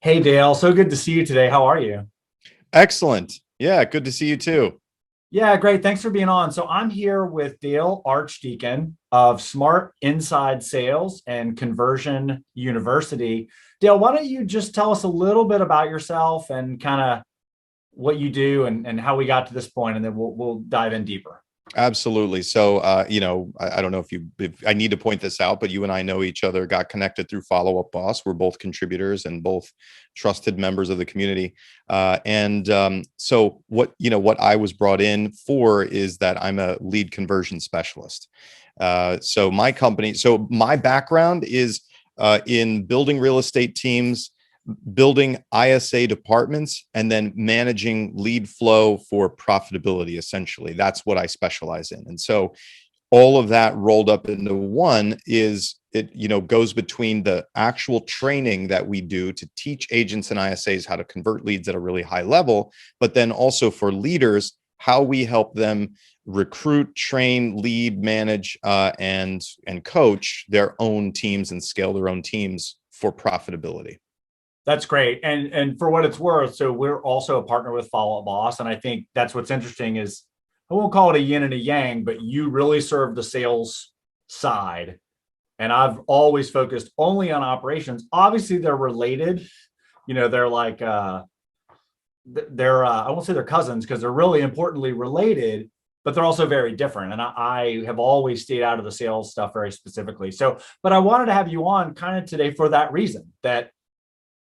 Hey Dale, so good to see you today. How are you? Excellent. Yeah, good to see you too. Yeah, great. Thanks for being on. So I'm here with Dale Archdekin of Smart Inside Sales and Conversion University. Dale, why don't you just tell us a little bit about yourself and kind of what you do and how we got to this point, and then we'll dive in deeper. Absolutely. So, I don't know if I need to point this out, but you and I know each other, got connected through Follow Up Boss. We're both contributors and both trusted members of the community. So what I was brought in for is that I'm a lead conversion specialist. So my background is in building real estate teams, building ISA departments, and then managing lead flow for profitability. Essentially, that's what I specialize in. And so all of that rolled up into one is it, goes between the actual training that we do to teach agents and ISAs how to convert leads at a really high level, but then also for leaders, how we help them recruit, train, lead, manage, and coach their own teams and scale their own teams for profitability. That's great. And for what it's worth, so we're also a partner with Follow Up Boss, and I think that's what's interesting is I won't call it a yin and a yang, but you really serve the sales side. And I've always focused only on operations. Obviously, they're related. They're like they're I won't say they're cousins because they're really importantly related, but they're also very different. And I have always stayed out of the sales stuff very specifically. So, but I wanted to have you on kind of today for that reason that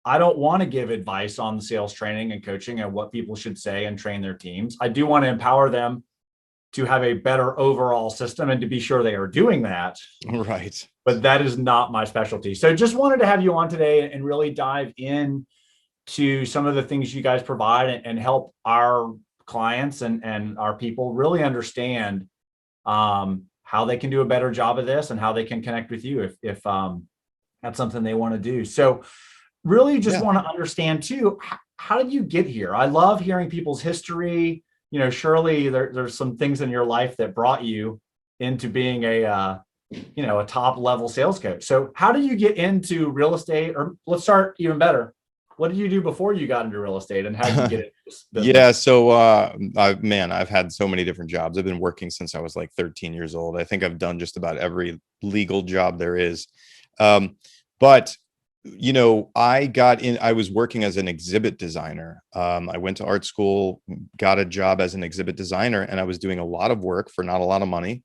I don't want to give advice on the sales training and coaching and what people should say and train their teams. I do want to empower them to have a better overall system and to be sure they are doing that. Right. But that is not my specialty. So just wanted to have you on today and really dive in to some of the things you guys provide and help our clients and our people really understand how they can do a better job of this and how they can connect with you if that's something they want to do. So really just Yeah. want to understand too, how did you get here? I love hearing people's history. Surely there's some things in your life that brought you into being a top level sales coach. So how did you get into real estate? Or let's start even better. What did you do before you got into real estate, and how did you get into this Yeah, business? so I've had so many different jobs. I've been working since I was like 13 years old. I think I've done just about every legal job there is. Um, but I was working as an exhibit designer. I went to art school, got a job as an exhibit designer, and I was doing a lot of work for not a lot of money.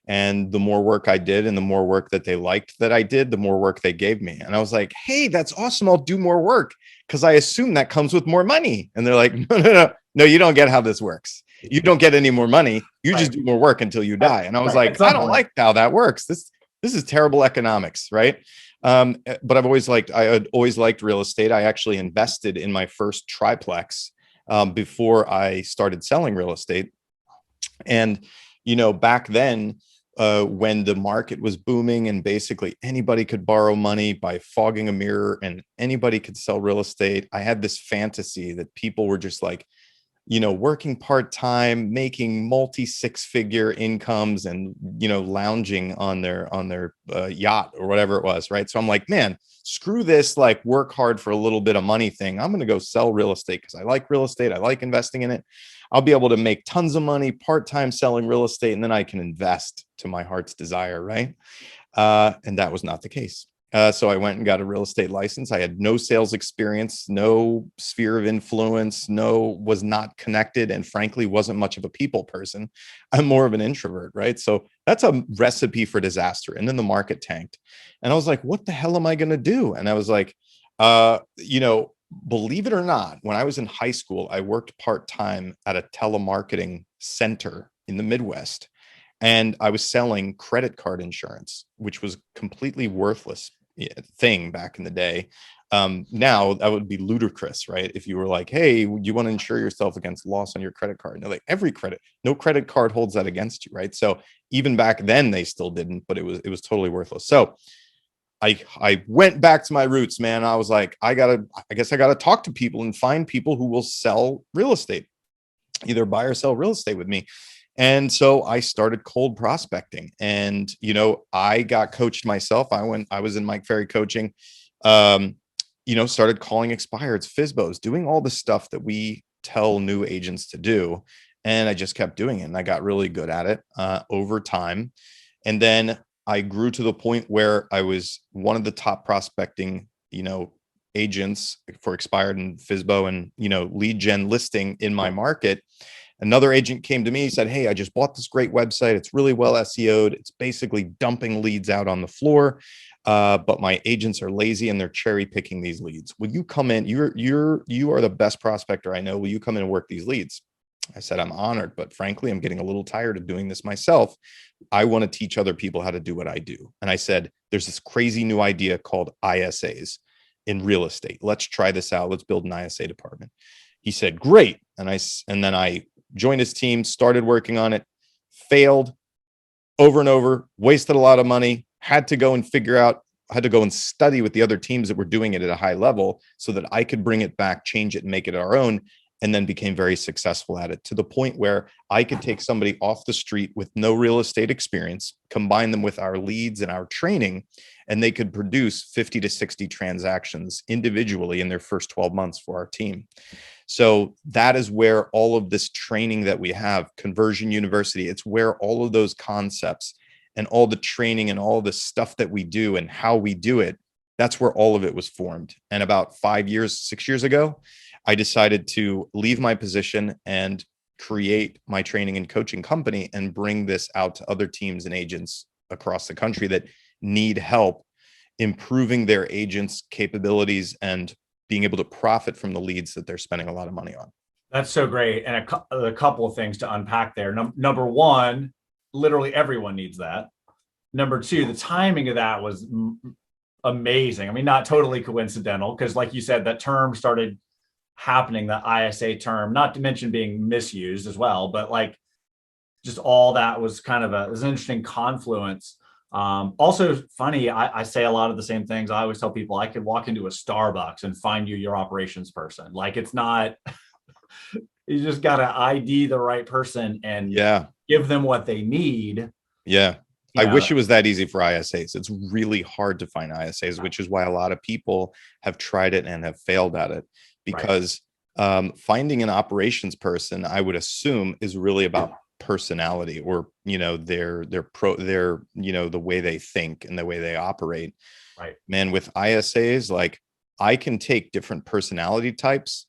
And the more work I did and the more work that they liked that I did, the more work they gave me. And I was like, hey, that's awesome. I'll do more work because I assume that comes with more money. And they're like, no, you don't get how this works. You don't get any more money. You just Right. do more work until you die. And I was Right. like, At I some don't point. like how that works. This is terrible economics, right? But I had always liked real estate. I actually invested in my first triplex before I started selling real estate. And, back then, when the market was booming and basically anybody could borrow money by fogging a mirror and anybody could sell real estate, I had this fantasy that people were just like, working part-time, making multi six-figure incomes and, lounging on their yacht or whatever it was. Right. So I'm like, man, screw this, like work hard for a little bit of money thing. I'm going to go sell real estate because I like real estate. I like investing in it. I'll be able to make tons of money part-time selling real estate, and then I can invest to my heart's desire. Right. And that was not the case. So I went and got a real estate license. I had no sales experience, no sphere of influence, was not connected, and frankly, wasn't much of a people person. I'm more of an introvert, right? So that's a recipe for disaster. And then the market tanked. And I was like, what the hell am I going to do? And I was like, believe it or not, when I was in high school, I worked part-time at a telemarketing center in the Midwest. And I was selling credit card insurance, which was completely worthless thing back in the day. Now that would be ludicrous, right? If you were like, hey, you want to insure yourself against loss on your credit card? And they're like, no credit card holds that against you, right? So even back then they still didn't, but it was totally worthless. So I went back to my roots, man. I was like, I guess I gotta talk to people and find people who will sell real estate, either buy or sell real estate with me. And so I started cold prospecting, and I got coached myself. I was in Mike Ferry coaching. Um, started calling expireds, FISBOs, doing all the stuff that we tell new agents to do. And I just kept doing it. And I got really good at it over time. And then I grew to the point where I was one of the top prospecting, agents for expired and FISBO and, lead gen listing in my market. Another agent came to me, said, "Hey, I just bought this great website. It's really well SEO'd. It's basically dumping leads out on the floor. But my agents are lazy and they're cherry picking these leads. Will you come in? You are the best prospector I know. Will you come in and work these leads?" I said, "I'm honored, but frankly, I'm getting a little tired of doing this myself. I want to teach other people how to do what I do." And I said, "There's this crazy new idea called ISAs in real estate. Let's try this out. Let's build an ISA department." He said, "Great." And then I joined his team, started working on it, failed over and over, wasted a lot of money, had to go and study with the other teams that were doing it at a high level so that I could bring it back, change it, and make it our own. And then became very successful at it, to the point where I could take somebody off the street with no real estate experience, combine them with our leads and our training, and they could produce 50 to 60 transactions individually in their first 12 months for our team. So that is where all of this training that we have, Conversion University, it's where all of those concepts and all the training and all the stuff that we do and how we do it, that's where all of it was formed. And about 6 years ago, I decided to leave my position and create my training and coaching company and bring this out to other teams and agents across the country that need help improving their agents' capabilities and being able to profit from the leads that they're spending a lot of money on. That's so great. And a couple of things to unpack there. Number one, literally everyone needs that. Number two, the timing of that was amazing. I mean, not totally coincidental, because like you said, that term started happening, the ISA term, not to mention being misused as well, but like just all that was kind of it was an interesting confluence. Also funny, I say a lot of the same things. I always tell people I could walk into a Starbucks and find you your operations person. Like, it's not, you just got to ID the right person and give them what they need. Yeah. I wish it was that easy for ISAs. It's really hard to find ISAs, which is why a lot of people have tried it and have failed at it, because finding an operations person, I would assume, is really about personality, or their the way they think and the way they operate. Right. Man, with ISAs, like, I can take different personality types.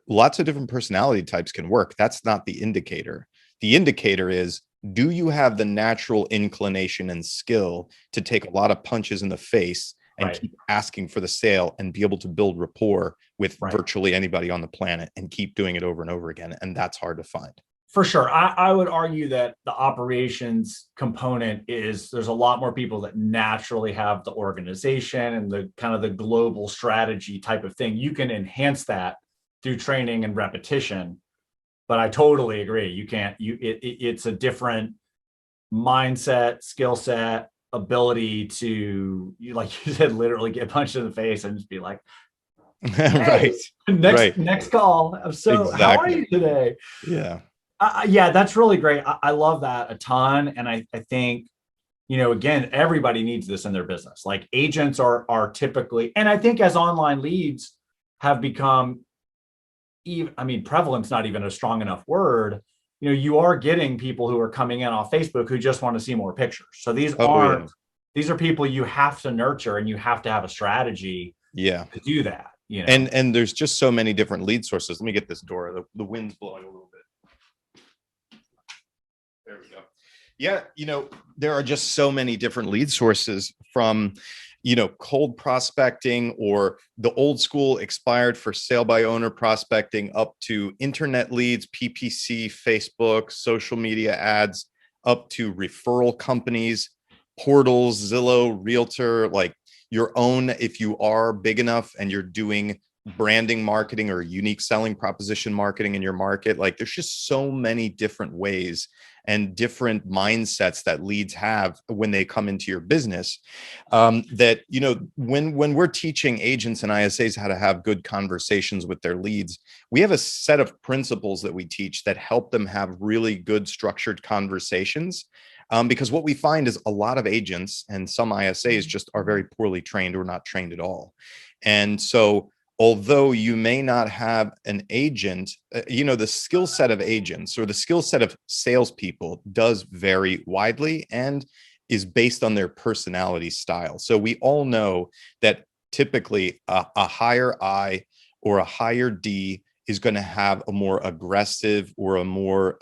Lots of different personality types can work. That's not the indicator. The indicator is, do you have the natural inclination and skill to take a lot of punches in the face and keep asking for the sale and be able to build rapport with virtually anybody on the planet and keep doing it over and over again? And that's hard to find. For sure. I would argue that the operations component is, there's a lot more people that naturally have the organization and the kind of the global strategy type of thing. You can enhance that through training and repetition. But I totally agree. You can't, it's a different mindset, skill set, ability to, like you said, literally get punched in the face and just be like, hey, next call. So how are you today? Yeah. Yeah, that's really great. I love that a ton. And I think, again, everybody needs this in their business. Like, agents are typically, and I think as online leads have become, prevalence, not even a strong enough word, you are getting people who are coming in off Facebook who just want to see more pictures. So these these are people you have to nurture, and you have to have a strategy to do that. And there's just so many different lead sources. Let me get this door. The wind's blowing a little bit. There we go. Yeah, there are just so many different lead sources, from cold prospecting or the old school expired for sale by owner prospecting, up to internet leads, PPC, Facebook, social media ads, up to referral companies, portals, Zillow, Realtor, like your own, if you are big enough and you're doing branding marketing or unique selling proposition marketing in your market. Like, there's just so many different ways and different mindsets that leads have when they come into your business, that, when we're teaching agents and ISAs how to have good conversations with their leads, we have a set of principles that we teach that help them have really good structured conversations. Because what we find is a lot of agents and some ISAs just are very poorly trained or not trained at all. And so although you may not have an agent, the skill set of agents or the skill set of salespeople does vary widely and is based on their personality style. So we all know that typically a higher I or a higher D is going to have a more aggressive or a more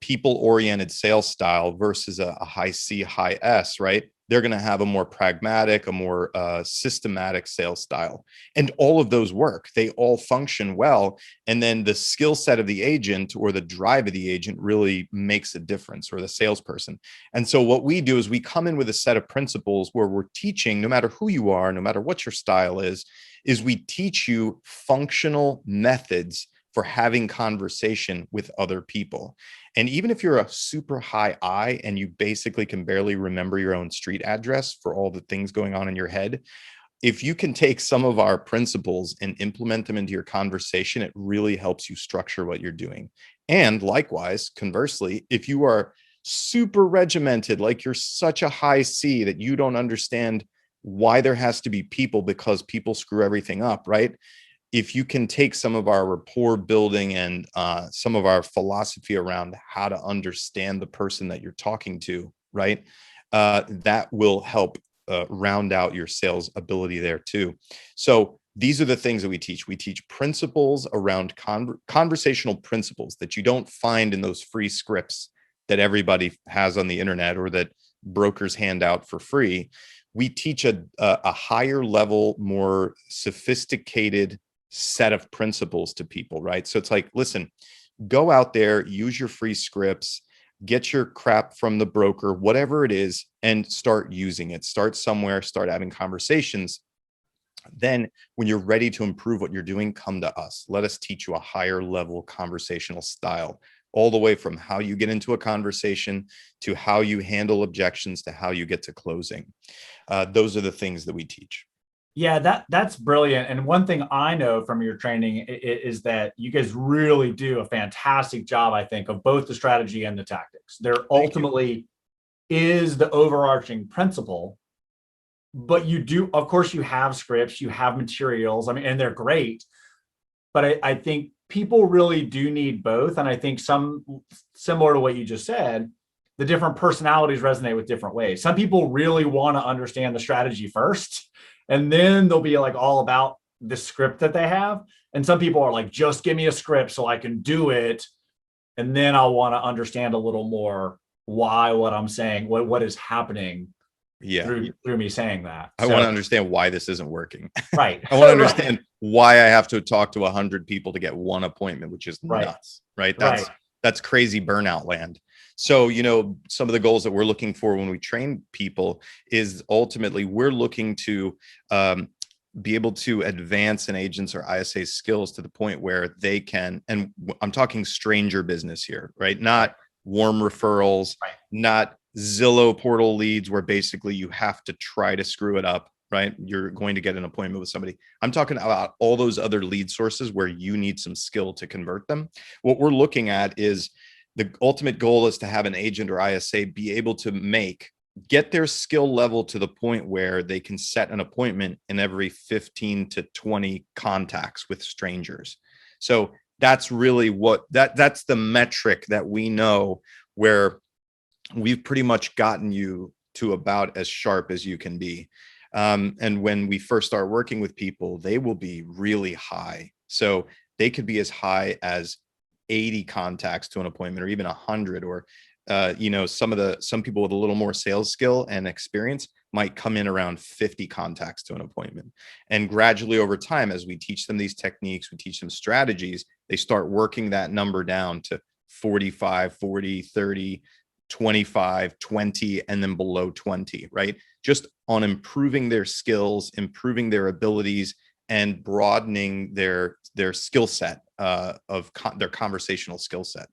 people-oriented sales style versus a high C, high S, right? They're going to have a more pragmatic, a more systematic sales style. And all of those work. They all function well. And then the skill set of the agent or the drive of the agent really makes a difference, or the salesperson. And so what we do is we come in with a set of principles where we're teaching, no matter who you are, no matter what your style is we teach you functional methods for having conversation with other people. And even if you're a super high I and you basically can barely remember your own street address for all the things going on in your head, if you can take some of our principles and implement them into your conversation, it really helps you structure what you're doing. And likewise, conversely, if you are super regimented, like you're such a high C that you don't understand why there has to be people because people screw everything up, right? If you can take some of our rapport building and some of our philosophy around how to understand the person that you're talking to, right? That will help round out your sales ability there too. So these are the things that we teach. We teach principles around conversational principles that you don't find in those free scripts that everybody has on the internet or that brokers hand out for free. We teach a higher level, more sophisticated set of principles to people, right? So it's like, listen, go out there, use your free scripts, get your crap from the broker, whatever it is, and start using it. Start somewhere, start having conversations. Then when you're ready to improve what you're doing, come to us. Let us teach you a higher level conversational style, all the way from how you get into a conversation to how you handle objections to how you get to closing. Those are the things that we teach. Yeah, that's brilliant. And one thing I know from your training is that you guys really do a fantastic job, I think, of both the strategy and the tactics. There ultimately is the overarching principle, but you do, of course, you have scripts, you have materials, I mean, and they're great. But I think people really do need both. And I think some, similar to what you just said, the different personalities resonate with different ways. Some people really want to understand the strategy first, and then they'll be like all about the script that they have. And some people are like, just give me a script so I can do it. And then I'll want to understand a little more why what I'm saying, what is happening through me saying that. I want to understand why this isn't working. Right. I want to understand why I have to talk to 100 people to get one appointment, which is nuts, right? That's crazy burnout land. So, some of the goals that we're looking for when we train people is ultimately we're looking to be able to advance an agent's or ISA's skills to the point where they can, and I'm talking stranger business here, right? Not warm referrals, not Zillow portal leads where basically you have to try to screw it up, right? You're going to get an appointment with somebody. I'm talking about all those other lead sources where you need some skill to convert them. What we're looking at is the ultimate goal is to have an agent or ISA be able to get their skill level to the point where they can set an appointment in every 15 to 20 contacts with strangers. So that's really that's the metric that we know where we've pretty much gotten you to about as sharp as you can be. And when we first start working with people, they will be really high. So they could be as high as 80 contacts to an appointment, or even 100, or some people with a little more sales skill and experience might come in around 50 contacts to an appointment. And gradually over time, as we teach them these techniques, we teach them strategies, they start working that number down to 45, 40, 30, 25, 20, and then below 20, right? Just on improving their skills, improving their abilities, and broadening their skill set their conversational skill set.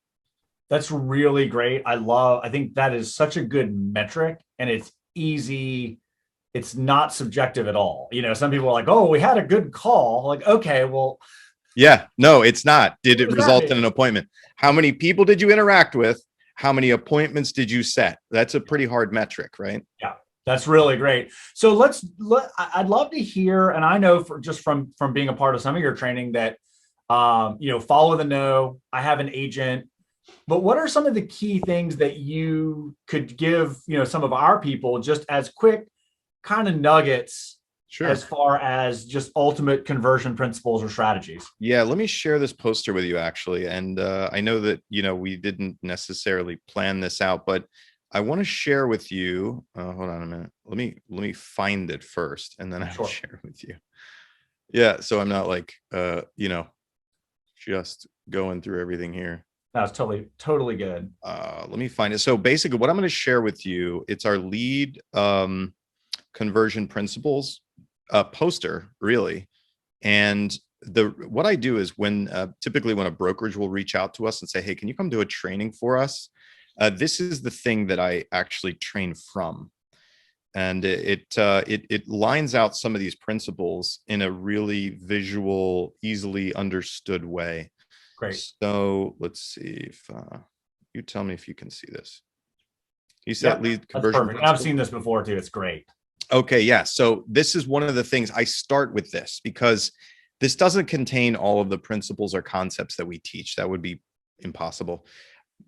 That's really great. I think that is such a good metric, and it's easy. It's not subjective at all. Some people are like, oh, we had a good call. Like, okay, well. Yeah, no, it's not. Did it result in an appointment? How many people did you interact with? How many appointments did you set? That's a pretty hard metric, right? Yeah, that's really great. So I'd love to hear, and I know from being a part of some of your training that, follow the no. I have an agent, but what are some of the key things that you could give, some of our people just as quick kind of nuggets Sure. as far as just ultimate conversion principles or strategies? Yeah, let me share this poster with you actually. And I know that, we didn't necessarily plan this out, but I want to share with you. Hold on a minute. Let me find it first, and then I'll Sure. share with you. Yeah, so I'm not like just going through everything here. That's totally good. Let me find it. So basically what I'm going to share with you, it's our lead conversion principles poster, really. And what I do is when typically when a brokerage will reach out to us and say, hey, can you come do a training for us? This is the thing that I actually train from. And it lines out some of these principles in a really visual, easily understood way. Great. So let's see if you tell me if you can see this. You said lead conversion. Perfect. I've seen this before too. It's great. Okay, yeah. So this is one of the things I start with this because this doesn't contain all of the principles or concepts that we teach. That would be impossible.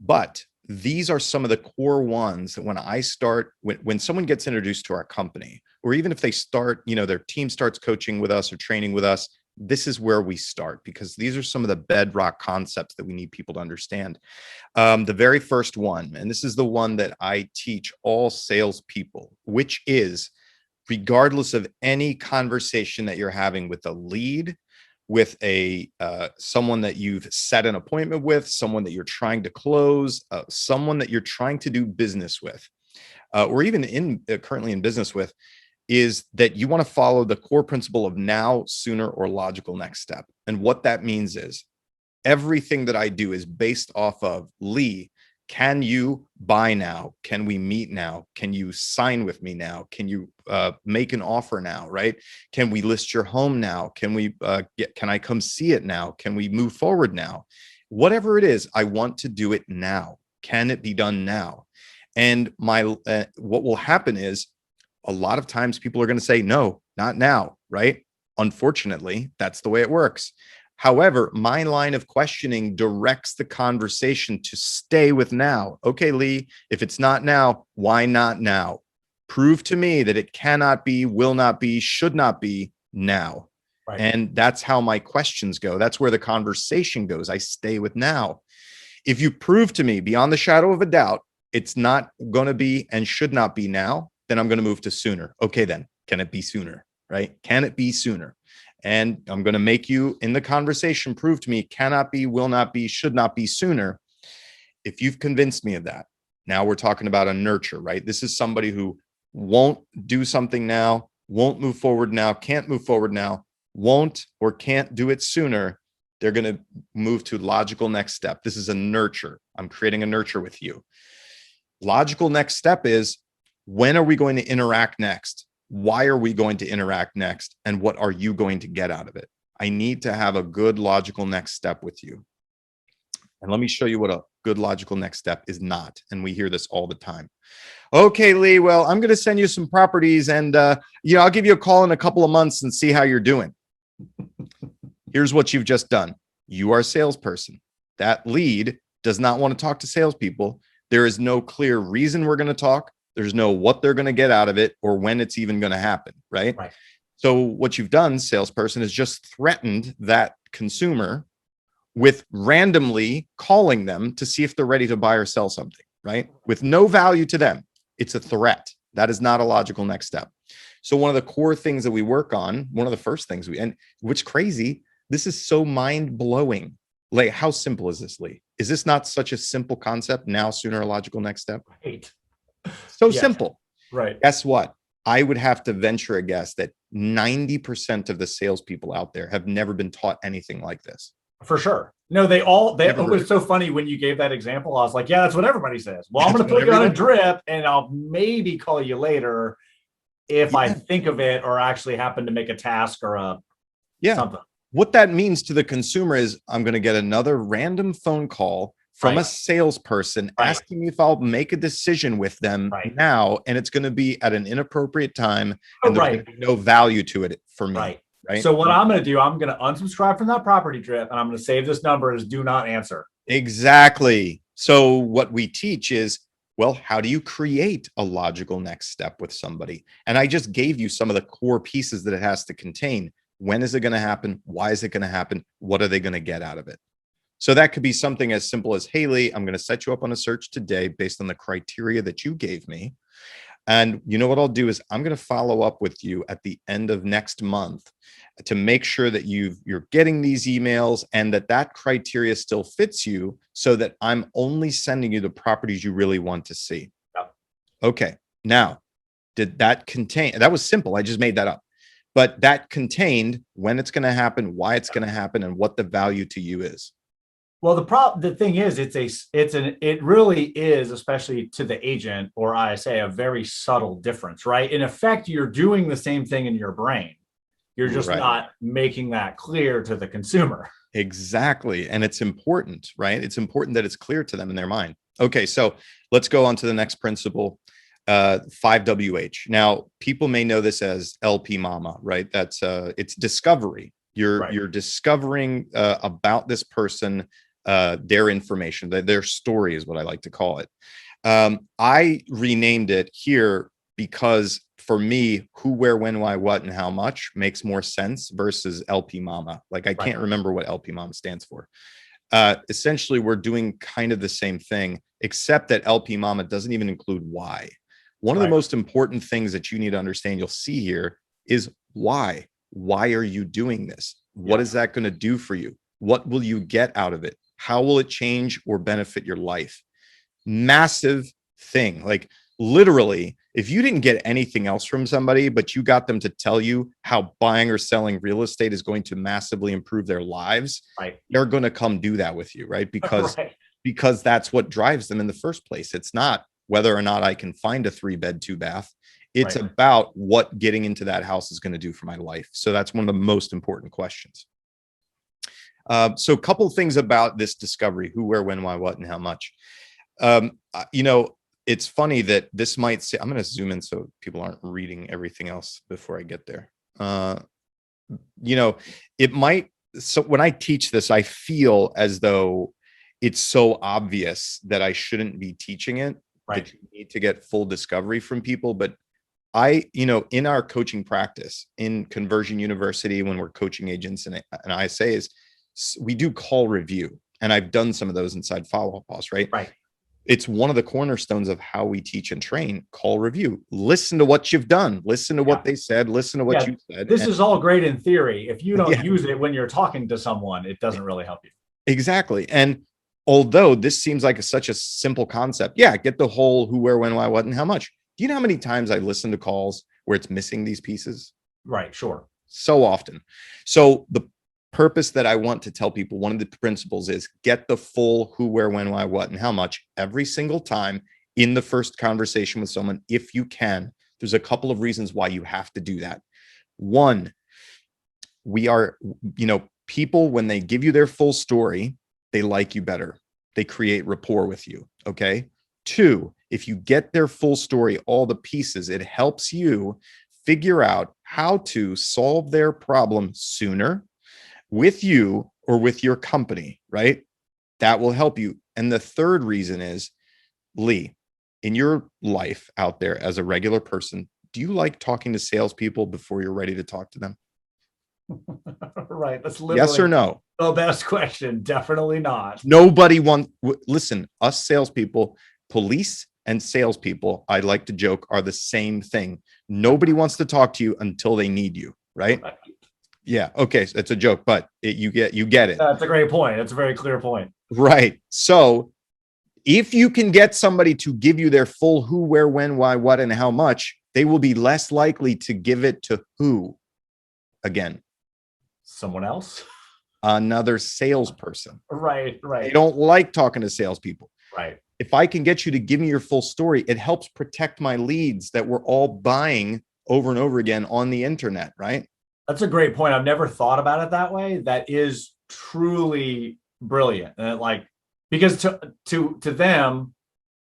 But these are some of the core ones that when I start, when someone gets introduced to our company, or even if they start, their team starts coaching with us or training with us, this is where we start because these are some of the bedrock concepts that we need people to understand. The very first one, and this is the one that I teach all salespeople, which is regardless of any conversation that you're having with a lead, with a someone that you've set an appointment with, someone that you're trying to close, someone that you're trying to do business with, or even currently in business with, is that you want to follow the core principle of now, sooner, or logical next step. And what that means is everything that I do is based off of, Lee, can you buy now? Can we meet now? Can you sign with me now? Can you make an offer now, right? Can we list your home now? Can we can I come see it now? Can we move forward now? Whatever it is, I want to do it now. Can it be done now? And what will happen is a lot of times people are going to say, no, not now, right? Unfortunately, that's the way it works. However, my line of questioning directs the conversation to stay with now. Okay, Lee, if it's not now, why not now? Prove to me that it cannot be, will not be, should not be now. Right. And that's how my questions go. That's where the conversation goes. I stay with now. If you prove to me beyond the shadow of a doubt, it's not going to be and should not be now, then I'm going to move to sooner. Okay, then can it be sooner? Right? Can it be sooner? And I'm going to make you in the conversation prove to me cannot be, will not be, should not be sooner. If you've convinced me of that, now we're talking about a nurture, right? This is somebody who won't do something now, won't move forward now, can't move forward now, won't or can't do it sooner. They're going to move to logical next step. This is a nurture. I'm creating a nurture with you. Logical next step is, when are we going to interact next? Why are we going to interact next? And what are you going to get out of it? I need to have a good logical next step with you. And let me show you what a good logical next step is not. And we hear this all the time. Okay, Lee, well, I'm going to send you some properties and, I'll give you a call in a couple of months and see how you're doing. Here's what you've just done. You are a salesperson. That lead does not want to talk to salespeople. There is no clear reason we're going to talk. There's no what they're going to get out of it or when it's even going to happen, right? So what you've done, salesperson, is just threatened that consumer with randomly calling them to see if they're ready to buy or sell something, right? With no value to them. It's a threat. That is not a logical next step. So one of the core things that we work on, one of the first things and which crazy, this is so mind-blowing. Like, how simple is this, Lee? Is this not such a simple concept? Now, sooner, a logical next step? Right. So simple. Right. Guess what? I would have to venture a guess that 90% of the salespeople out there have never been taught anything like this. For sure. No, it was so funny when you gave that example. I was like, yeah, that's what everybody says. Well, I'm going to put you on a drip and I'll maybe call you later if I think of it or actually happen to make a task or something. What that means to the consumer is I'm going to get another random phone call from a Right. salesperson Right. asking me if I'll make a decision with them Right. now, and it's going to be at an inappropriate time, Oh, and there's going right. to be no value to it for me, Right. right? So what I'm going to do, I'm going to unsubscribe from that property drip, and I'm going to save this number as do not answer. Exactly. So what we teach is, well, how do you create a logical next step with somebody? And I just gave you some of the core pieces that it has to contain. When is it going to happen? Why is it going to happen? What are they going to get out of it? So that could be something as simple as, hey, Lee, I'm going to set you up on a search today based on the criteria that you gave me. And you know what I'll do is I'm going to follow up with you at the end of next month to make sure that you're getting these emails and that criteria still fits you, so that I'm only sending you the properties you really want to see. Yep. Okay. Now, did that contain, that was simple. I just made that up, but that contained when it's going to happen, why it's going to happen, and what the value to you is. Well, the thing is, it really is, especially to the agent or ISA, a very subtle difference, right? In effect, you're doing the same thing in your brain. You're just Right. not making that clear to the consumer. Exactly. And it's important, right? It's important that it's clear to them in their mind. Okay, so let's go on to the next principle, 5WH. Now, people may know this as LP Mama, right? That's it's discovery. You're discovering about this person, their information, their story is what I like to call it. I renamed it here because for me, who, where, when, why, what, and how much makes more sense versus LP Mama. Like, I can't remember what LP Mama stands for. Essentially, we're doing kind of the same thing, except that LP Mama doesn't even include why. One of the most important things that you need to understand, you'll see here, is why. Why are you doing this? What is that going to do for you? What will you get out of it? How will it change or benefit your life? Massive thing. Like, literally, if you didn't get anything else from somebody, but you got them to tell you how buying or selling real estate is going to massively improve their lives, they're going to come do that with you, right? Because that's what drives them in the first place. It's not whether or not I can find a 3-bed, 2-bath. It's about what getting into that house is going to do for my life. So that's one of the most important questions. So a couple of things about this discovery: who, where, when, why, what, and how much. You know, it's funny that this might say, I'm going to zoom in so people aren't reading everything else before I get there. You know, it might, so when I teach this, I feel as though it's so obvious that I shouldn't be teaching it, that you need to get full discovery from people. But you know, in our coaching practice, in Conversion University, when we're coaching agents and ISAs, we do call review. And I've done some of those inside Follow Up Boss, right? It's one of the cornerstones of how we teach and train. Call review. Listen to what you've done. Listen to what they said. Listen to what you said. This is all great in theory. If you don't use it when you're talking to someone, it doesn't really help you. Exactly. And although this seems like such a simple concept, get the whole who, where, when, why, what, and how much. Do you know how many times I listen to calls where it's missing these pieces? Right. Sure. So often. So the purpose that I want to tell people, one of the principles is get the full who, where, when, why, what, and how much every single time in the first conversation with someone, if you can. There's a couple of reasons why you have to do that. One, people, when they give you their full story, they like you better. They create rapport with you. Okay. 2, if you get their full story, all the pieces, it helps you figure out how to solve their problem sooner with you or with your company, right? That will help you. And the third reason is, Lee, in your life out there as a regular person, do you like talking to salespeople before you're ready to talk to them? Right. That's literally yes or no. The best question. Definitely not. Nobody listen, us salespeople, police and salespeople, I like to joke, are the same thing. Nobody wants to talk to you until they need you, right? Yeah. Okay. So it's a joke, but you get it. That's a great point. That's a very clear point. Right. So if you can get somebody to give you their full who, where, when, why, what, and how much, they will be less likely to give it to who again? Someone else? Another salesperson. Right. They don't like talking to salespeople. Right. If I can get you to give me your full story, it helps protect my leads that we're all buying over and over again on the internet, right? That's a great point. I've never thought about it that way. That is truly brilliant. And because to them,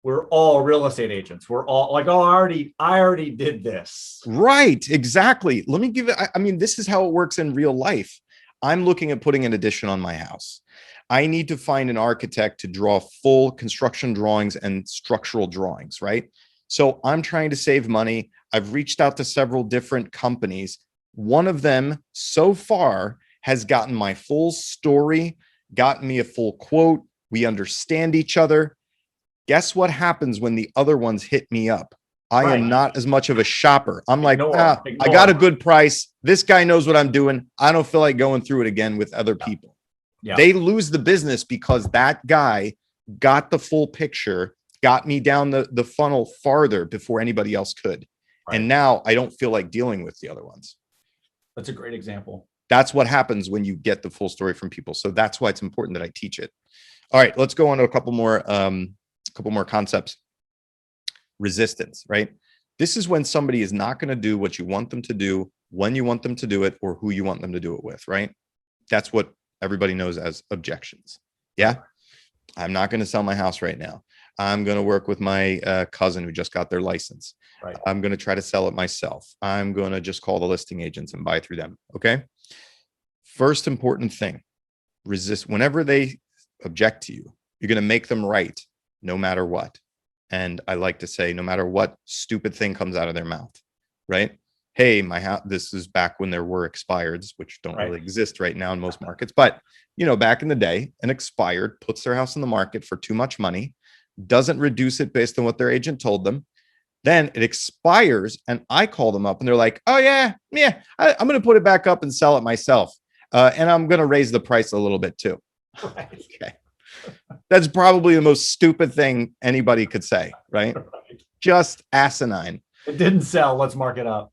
we're all real estate agents. We're all like, oh, I already did this. Right. Exactly. Let me give it. I mean, this is how it works in real life. I'm looking at putting an addition on my house. I need to find an architect to draw full construction drawings and structural drawings, right? So I'm trying to save money. I've reached out to several different companies. One of them so far has gotten my full story, gotten me a full quote. We understand each other. Guess what happens when the other ones hit me up? I am not as much of a shopper. I'm like, I got a good price. This guy knows what I'm doing. I don't feel like going through it again with other people. Yeah. They lose the business because that guy got the full picture, got me down the funnel farther before anybody else could. Right. And now I don't feel like dealing with the other ones. That's a great example. That's what happens when you get the full story from people. So that's why it's important that I teach it. All right, let's go on to a couple more concepts. Resistance, right? This is when somebody is not going to do what you want them to do, when you want them to do it, or who you want them to do it with, right? That's what everybody knows as objections. Yeah. I'm not going to sell my house right now. I'm going to work with my cousin who just got their license. Right. I'm going to try to sell it myself. I'm going to just call the listing agents and buy through them. Okay. First important thing, resist. Whenever they object to you, you're going to make them right no matter what. And I like to say, no matter what stupid thing comes out of their mouth, right? Hey, my house, this is back when there were expireds, which don't really exist right now in most markets. But, you know, back in the day, an expired puts their house on the market for too much money, doesn't reduce it based on what their agent told them. Then it expires and I call them up and they're like, oh, yeah, I'm going to put it back up and sell it myself. And I'm going to raise the price a little bit too. Right. Okay. That's probably the most stupid thing anybody could say, right? Just asinine. It didn't sell. Let's mark it up.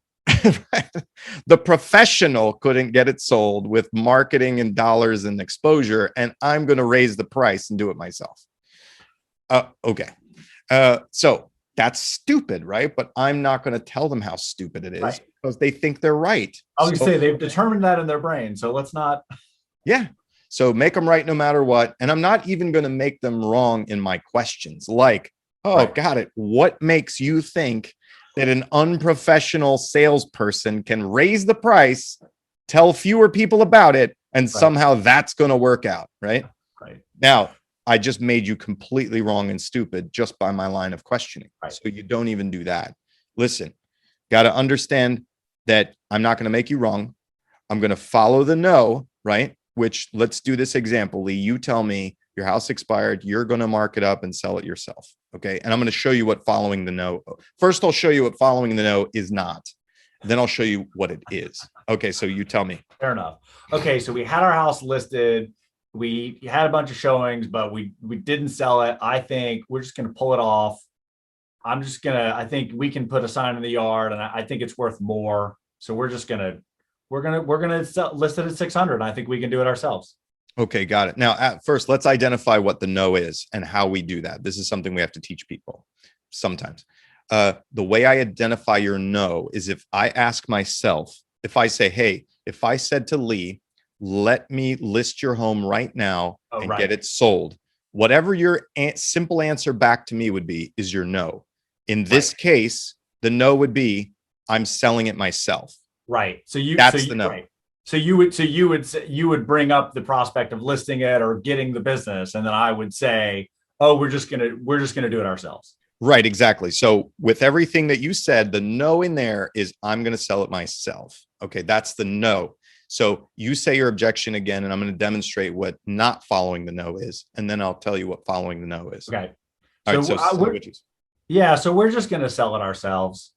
The professional couldn't get it sold with marketing and dollars and exposure, and I'm going to raise the price and do it myself. Okay. So that's stupid, right? But I'm not going to tell them how stupid it is because they think they're right. I was going to say they've determined that in their brain. So let's not. Yeah. So make them right no matter what. And I'm not even going to make them wrong in my questions. Like, oh, got it. What makes you think that an unprofessional salesperson can raise the price, tell fewer people about it, and somehow that's going to work out, right? Now, I just made you completely wrong and stupid just by my line of questioning. So you don't even do that. Listen, got to understand that I'm not going to make you wrong. I'm going to follow the no, right? Which, let's do this example, Lee. You tell me your house expired. You're going to mark it up and sell it yourself. Okay. And I'm going to show you what following the no. First, I'll show you what following the no is not. Then I'll show you what it is. Okay. So you tell me. Fair enough. Okay. So we had our house listed. We had a bunch of showings, but we didn't sell it. I think we're just going to pull it off. I think we can put a sign in the yard and I think it's worth more. So we're gonna list it at 600. And I think we can do it ourselves. Okay, got it. Now, at first, let's identify what the no is and how we do that. This is something we have to teach people sometimes. The way I identify your no is if I ask myself, if I say, hey, if I said to Lee, let me list your home right now and get it sold, whatever your simple answer back to me would be is your no. In this case, the no would be, I'm selling it myself. Right. That's the no. Right. So you would bring up the prospect of listing it or getting the business, and then I would say, "Oh, we're just gonna do it ourselves." Right. Exactly. So with everything that you said, the no in there is I'm going to sell it myself. Okay, that's the no. So you say your objection again, and I'm going to demonstrate what not following the no is, and then I'll tell you what following the no is. Okay. All right. So so we're just going to sell it ourselves.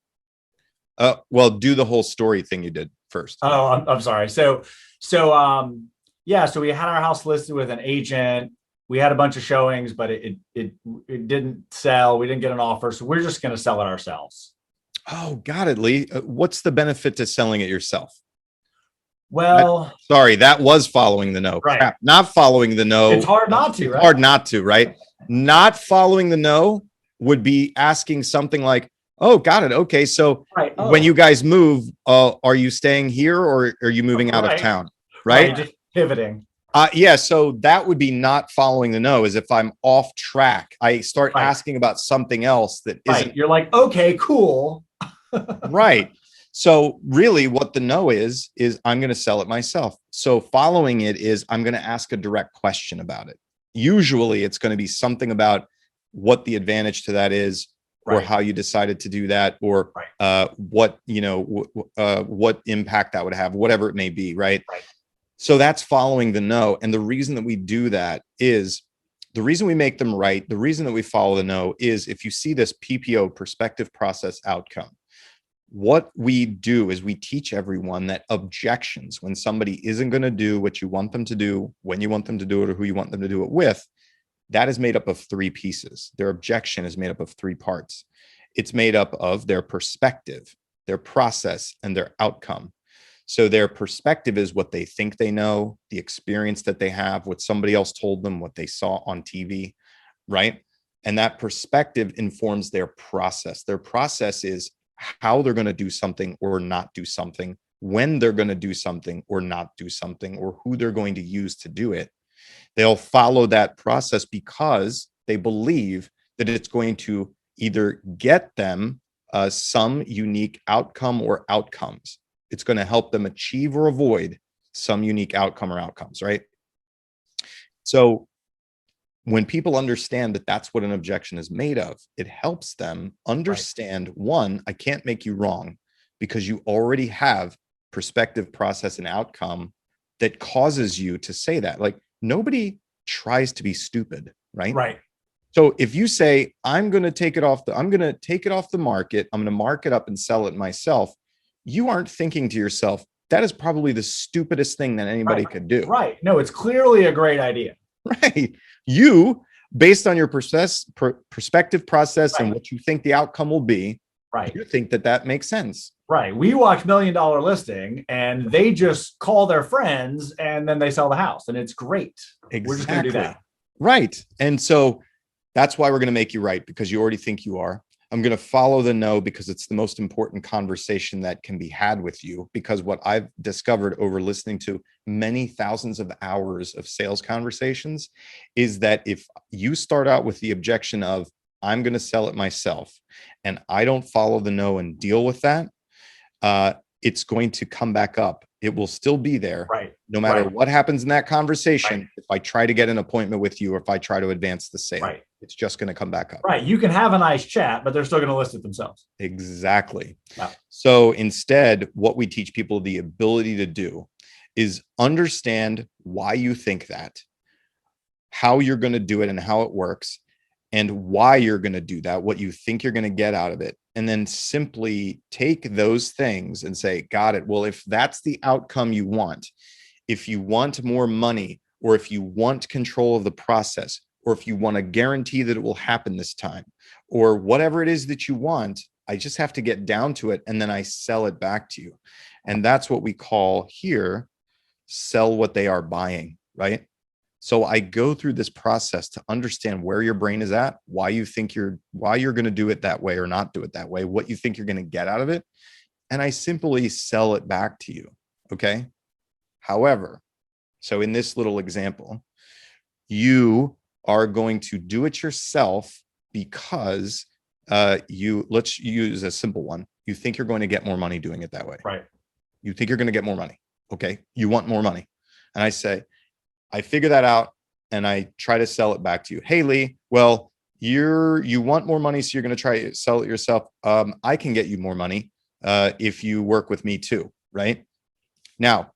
Well, do the whole story thing you did first. Oh, I'm sorry. So we had our house listed with an agent. We had a bunch of showings, but it didn't sell. We didn't get an offer. So we're just going to sell it ourselves. Oh, got it, Lee. What's the benefit to selling it yourself? Well, sorry, that was following the no. Right. Crap, not following the no. It's hard not to, right? Hard not to, right? Not following the no would be asking something like, oh, got it. Okay. So when you guys move, are you staying here or are you moving out of town? Right. Just pivoting. Yeah, so that would be not following the no. Is if I'm off track, I start Right. asking about something else that Right. isn't You're like, okay, cool. right. So really what the no is I'm going to sell it myself. So following it is I'm going to ask a direct question about it. Usually it's going to be something about what the advantage to that is, or Right. how you decided to do that, or Right. what, what impact that would have, whatever it may be. Right. Right. So that's following the no. And the reason that we do that is the reason we make them right. The reason that we follow the no is if you see this PPO, perspective, process, outcome, what we do is we teach everyone that objections, when somebody isn't going to do what you want them to do, when you want them to do it, or who you want them to do it with, that is made up of three pieces. Their objection is made up of three parts. It's made up of their perspective, their process, and their outcome. So their perspective is what they think they know, the experience that they have, what somebody else told them, what they saw on TV, right? And that perspective informs their process. Their process is how they're going to do something or not do something, when they're going to do something or not do something, or who they're going to use to do it. They'll follow that process because they believe that it's going to either get them some unique outcome or outcomes. It's going to help them achieve or avoid some unique outcome or outcomes, right? So when people understand that that's what an objection is made of, it helps them understand, right, one, I can't make you wrong because you already have perspective, process, and outcome that causes you to say that. Like, nobody tries to be stupid, right? Right. So if you say, I'm going to take it off the market, I'm going to mark it up and sell it myself, you aren't thinking to yourself, that is probably the stupidest thing that anybody could do. Right. No, it's clearly a great idea. Right. You, based on your perspective, process, right, and what you think the outcome will be, right, you think that that makes sense. Right. We watch $1 Million Listing and they just call their friends and then they sell the house and it's great. Exactly. We're just going to do that. Right. And so that's why we're going to make you right, because you already think you are. I'm going to follow the no because it's the most important conversation that can be had with you. Because what I've discovered over listening to many thousands of hours of sales conversations is that if you start out with the objection of, I'm going to sell it myself, and I don't follow the no and deal with that, it's going to come back up. It will still be there. Right. No matter what happens in that conversation. Right. If I try to get an appointment with you, or if I try to advance the sale, right, it's just going to come back up. Right. You can have a nice chat, but they're still going to list it themselves. Exactly. Yeah. So instead, what we teach people the ability to do is understand why you think that, how you're going to do it and how it works, and why you're going to do that, what you think you're going to get out of it. And then simply take those things and say, got it. Well, if that's the outcome you want, if you want more money, or if you want control of the process, or if you want to guarantee that it will happen this time, or whatever it is that you want, I just have to get down to it. And then I sell it back to you. And that's what we call here, sell what they are buying, right? So I go through this process to understand where your brain is at, why you're going to do it that way or not do it that way, what you think you're going to get out of it. And I simply sell it back to you. Okay. However, so in this little example, you are going to do it yourself because let's use a simple one. You think you're going to get more money doing it that way. Right. You think you're going to get more money. Okay. You want more money. And I say, I figure that out and I try to sell it back to you. Hey, Lee, well, you want more money, so you're going to try to sell it yourself. I can get you more money if you work with me too, right? Now,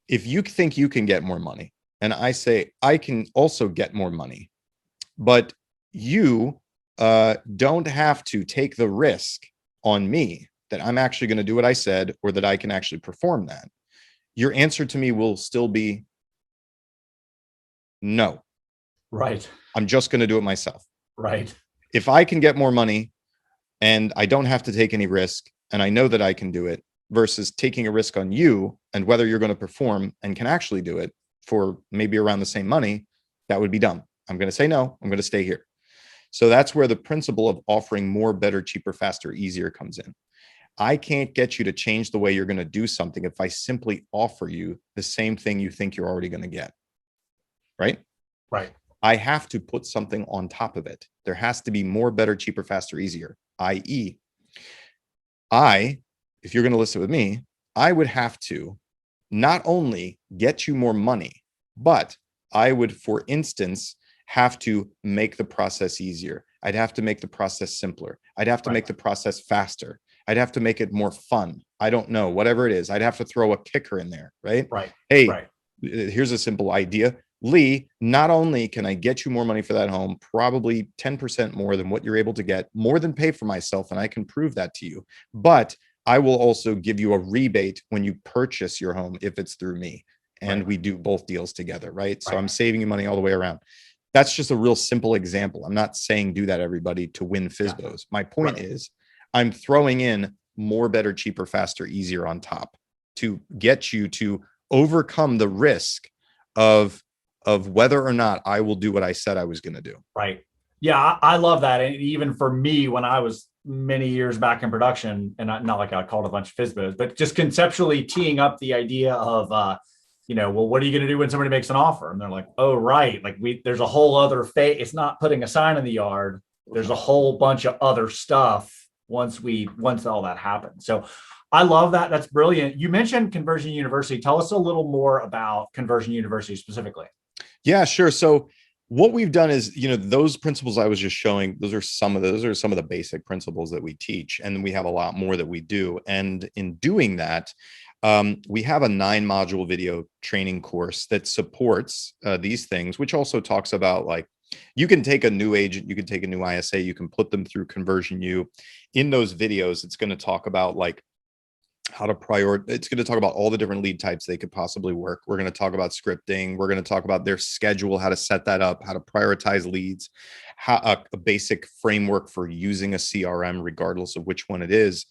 if you think you can get more money and I say, I can also get more money, but you don't have to take the risk on me that I'm actually going to do what I said, or that I can actually perform that, your answer to me will still be, no. Right. I'm just going to do it myself. Right. If I can get more money and I don't have to take any risk, and I know that I can do it, versus taking a risk on you and whether you're going to perform and can actually do it for maybe around the same money, that would be dumb. I'm going to say no. I'm going to stay here. So that's where the principle of offering more, better, cheaper, faster, easier comes in. I can't get you to change the way you're going to do something if I simply offer you the same thing you think you're already going to get. Right? Right. I have to put something on top of it. There has to be more, better, cheaper, faster, easier, i.e., if you're going to listen with me, I would have to not only get you more money, but I would, for instance, have to make the process easier. I'd have to make the process simpler. I'd have to make the process faster. I'd have to make it more fun. I don't know, whatever it is. I'd have to throw a kicker in there, right? Right. Hey, Right. here's a simple idea. Lee, not only can I get you more money for that home, probably 10% more than what you're able to get, more than pay for myself, and I can prove that to you, but I will also give you a rebate when you purchase your home if it's through me. And we do both deals together, right? So I'm saving you money all the way around. That's just a real simple example. I'm not saying do that, everybody, to win FSBOs. My point is I'm throwing in more, better, cheaper, faster, easier on top to get you to overcome the risk of whether or not I will do what I said I was going to do. Right. Yeah, I love that. And even for me, when I was many years back in production, and not like I called a bunch of FSBOs, but just conceptually teeing up the idea of, well, what are you going to do when somebody makes an offer? And they're like, oh, right. Like there's a whole other phase. It's not putting a sign in the yard. There's a whole bunch of other stuff once all that happens. So I love that. That's brilliant. You mentioned Conversion University. Tell us a little more about Conversion University specifically. Yeah, sure. So what we've done is, those principles I was just showing, those are some of the basic principles that we teach, and we have a lot more that we do. And in doing that, we have a 9-module video training course that supports these things, which also talks about, like, you can take a new agent, you can take a new ISA, you can put them through Conversion U. In those videos, it's going to talk about, like, how to prioritize. It's going to talk about all the different lead types they could possibly work. We're going to talk about scripting. We're going to talk about their schedule, how to set that up, how to prioritize leads, how a basic framework for using a CRM, regardless of which one it is.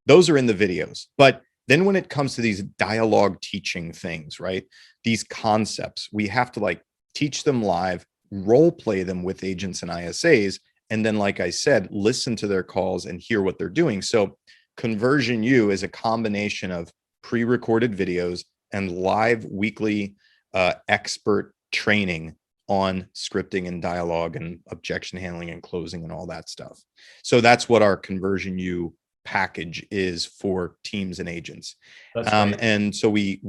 Those are in the videos. But then when it comes to these dialogue teaching things, right? These concepts, we have to teach them live, role play them with agents and ISAs. And then, like I said, listen to their calls and hear what they're doing. So Conversion U is a combination of pre-recorded videos and live weekly expert training on scripting and dialogue and objection handling and closing and all that stuff. So that's what our Conversion U package is for teams and agents. And so we,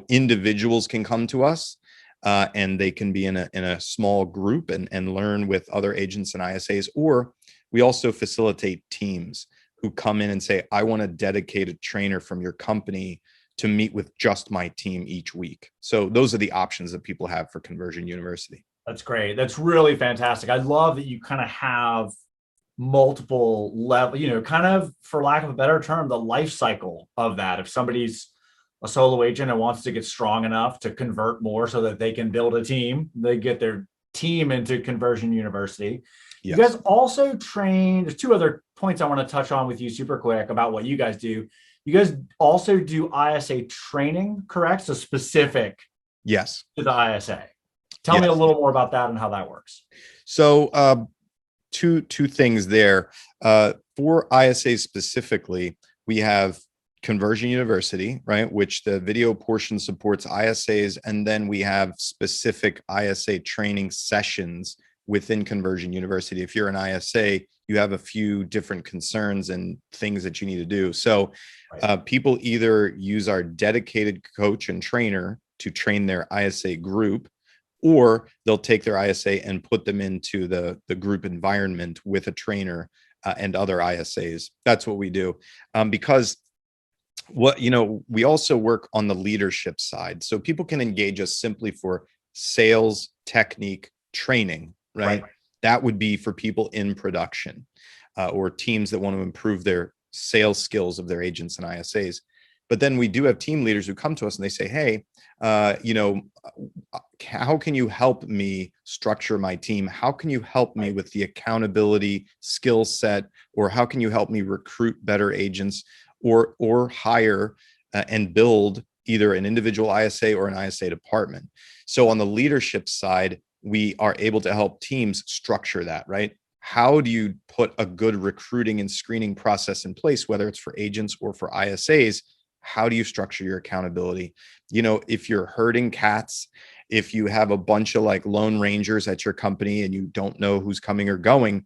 individuals can come to us and they can be in a small group and learn with other agents and ISAs, or we also facilitate teams who come in and say, I want a dedicated trainer from your company to meet with just my team each week. So those are the options that people have for Conversion University. That's great. That's really fantastic. I love that you kind of have multiple level, kind of, for lack of a better term, the life cycle of that. If somebody's a solo agent and wants to get strong enough to convert more so that they can build a team, they get their team into Conversion University. Yes. You guys also train, there's 2 other points I want to touch on with you super quick about what you guys do. You guys also do ISA training, correct? So specific yes to the ISA. Tell me a little more about that and how that works. So two things there. For ISA specifically, we have Conversion University, right, which the video portion supports ISAs, and then we have specific ISA training sessions within Conversion University. If you're an ISA, you have a few different concerns and things that you need to do. So people either use our dedicated coach and trainer to train their ISA group, or they'll take their ISA and put them into the group environment with a trainer and other ISAs. That's what we do. Because we also work on the leadership side. So people can engage us simply for sales technique training, right? That would be for people in production or teams that want to improve their sales skills of their agents and ISAs. But then we do have team leaders who come to us and they say, hey, how can you help me structure my team? How can you help me with the accountability skill set? Or how can you help me recruit better agents or hire and build either an individual ISA or an ISA department? So on the leadership side, we are able to help teams structure that, right? how do you put a good recruiting and screening process in place, whether it's for agents or for ISAs? How do you structure your accountability? If you're herding cats, if you have a bunch of like lone rangers at your company and you don't know who's coming or going,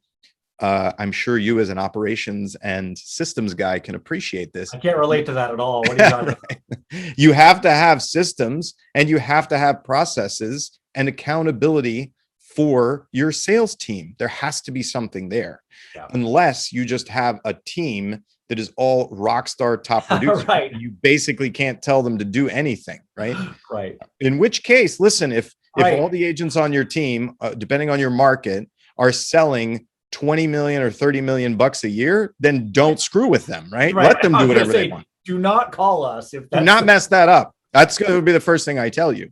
I'm sure you as an operations and systems guy can appreciate this. I can't relate to that at all. What are you talking about? You have to have systems and you have to have processes and accountability for your sales team. There has to be something there. Yeah. Unless you just have a team that is all rock star top producers. Right. You basically can't tell them to do anything, right? Right. In which case, listen, if Right. all the agents on your team, depending on your market, are selling 20 million or 30 million bucks a year, then don't screw with them, right? Let them do whatever they want. Do not call us if that's do not mess that up. That's going to be the first thing I tell you.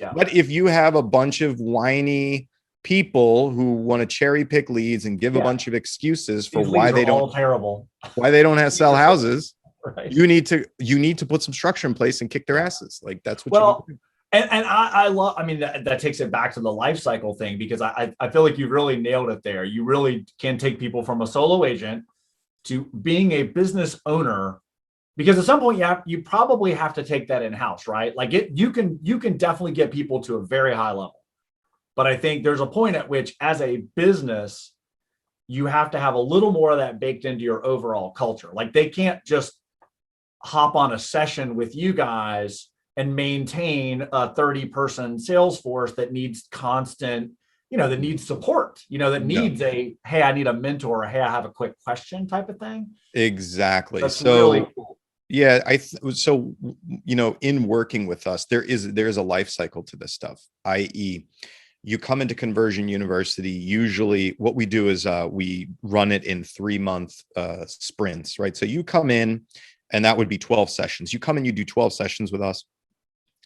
Yeah. But if you have a bunch of whiny people who want to cherry pick leads and give a bunch of excuses for why they don't have sell houses, right, you need to put some structure in place and kick their asses. Like that's what you need to do. And I love, I mean, that takes it back to the life cycle thing, because I feel like you really nailed it there. You really can take people from a solo agent to being a business owner, because at some point you probably have to take that in-house, right? Like you can definitely get people to a very high level. But I think there's a point at which, as a business, you have to have a little more of that baked into your overall culture. Like they can't just hop on a session with you guys and maintain a 30-person sales force that needs constant, that needs support, that needs hey, I need a mentor, or hey, I have a quick question type of thing. Exactly. That's really cool. Yeah, in working with us, there is a life cycle to this stuff, i.e., you come into Conversion University. Usually what we do is we run it in 3-month sprints, right? So you come in, and that would be 12 sessions. You come in, you do 12 sessions with us.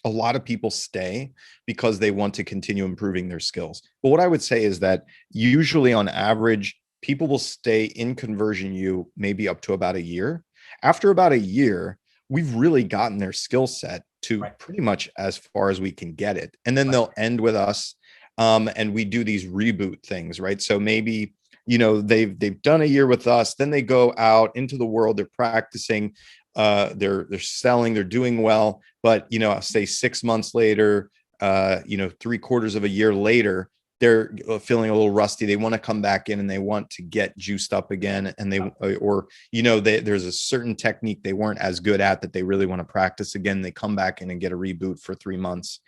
A lot of people stay because they want to continue improving their skills. But what I would say is that usually on average, people will stay in Conversion U maybe up to about a year. After about a year, we've really gotten their skill set to pretty much as far as we can get it. And then they'll end with us. And we do these reboot things, right? So maybe, they've done a year with us, then they go out into the world, they're practicing, they're selling, they're doing well. But, I'll say 6 months later, 3/4 of a year later, they're feeling a little rusty. They want to come back in and they want to get juiced up again. And there's a certain technique they weren't as good at that they really want to practice again. They come back in and get a reboot for 3 months.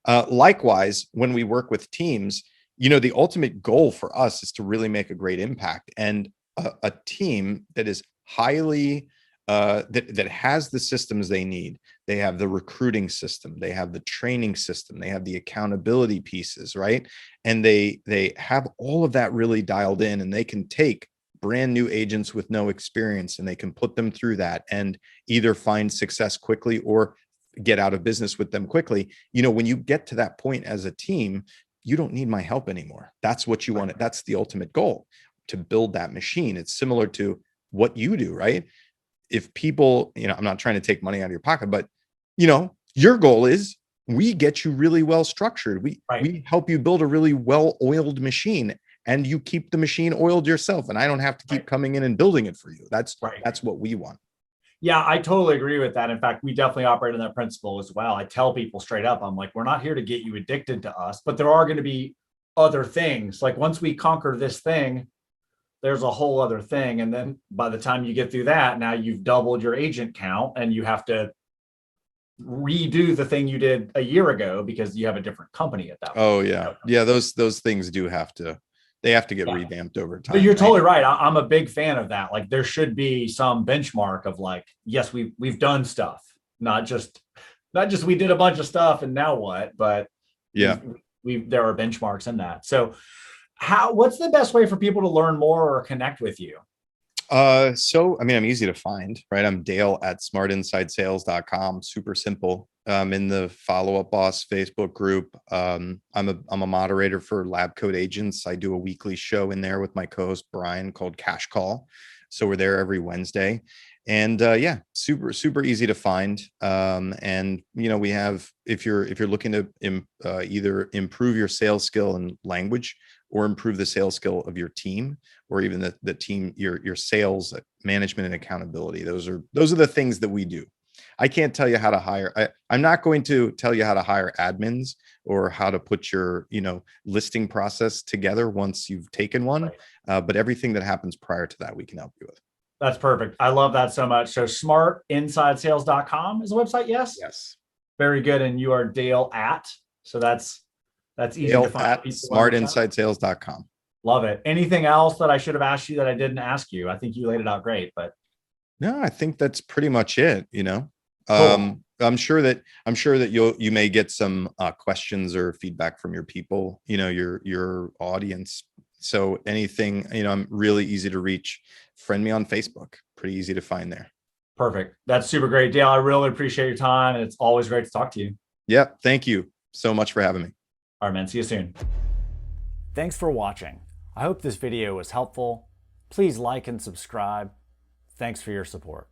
Likewise, when we work with teams, the ultimate goal for us is to really make a great impact. And a team that is highly that has the systems they need. They have the recruiting system, they have the training system, they have the accountability pieces, right? And they have all of that really dialed in, and they can take brand new agents with no experience and they can put them through that and either find success quickly or get out of business with them quickly. When you get to that point as a team, you don't need my help anymore. That's what you want. That's the ultimate goal, to build that machine. It's similar to what you do, right? If people, I'm not trying to take money out of your pocket, but your goal is we get you really well structured. We help you build a really well-oiled machine, and you keep the machine oiled yourself. And I don't have to keep coming in and building it for you. That's what we want. Yeah, I totally agree with that. In fact, we definitely operate on that principle as well. I tell people straight up, I'm like, we're not here to get you addicted to us, but there are going to be other things. Like once we conquer this thing, there's a whole other thing. And then by the time you get through that, now you've doubled your agent count and you have to redo the thing you did a year ago because you have a different company at that point. Oh yeah. Yeah. Those things do have to get revamped over time. But you're totally right. I'm a big fan of that. Like there should be some benchmark of like, yes, we've done stuff, not just we did a bunch of stuff and now what, but there are benchmarks in that. So what's the best way for people to learn more or connect with you? I'm easy to find, right? I'm Dale at smartinsidesales.com. Super simple. In the Follow Up Boss Facebook group. I'm a moderator for Lab Coat Agents. I do a weekly show in there with my co-host Brian called Cash Call. So we're there every Wednesday. And yeah, super easy to find. And we have, if you're looking to either improve your sales skill and language, or improve the sales skill of your team, or even the team, your sales management and accountability. Those are the things that we do. I can't tell you how to hire. I'm not going to tell you how to hire admins or how to put your listing process together once you've taken one. But everything that happens prior to that, we can help you with. That's perfect. I love that so much. So smartinsidesales.com is the website. Yes. Yes. Very good. And you are Dale at, so that's easy Dale to find. at smartinsidesales.com. Love it. Anything else that I should have asked you that I didn't ask you? I think you laid it out great, but no, I think that's pretty much it. Cool. I'm sure that you may get some questions or feedback from your people, your audience. So anything, I'm really easy to reach. Friend me on Facebook. Pretty easy to find there. Perfect. That's super great, Dale. I really appreciate your time, and it's always great to talk to you. Yep. Thank you so much for having me. All right, man. See you soon. Thanks for watching. I hope this video was helpful. Please like and subscribe. Thanks for your support.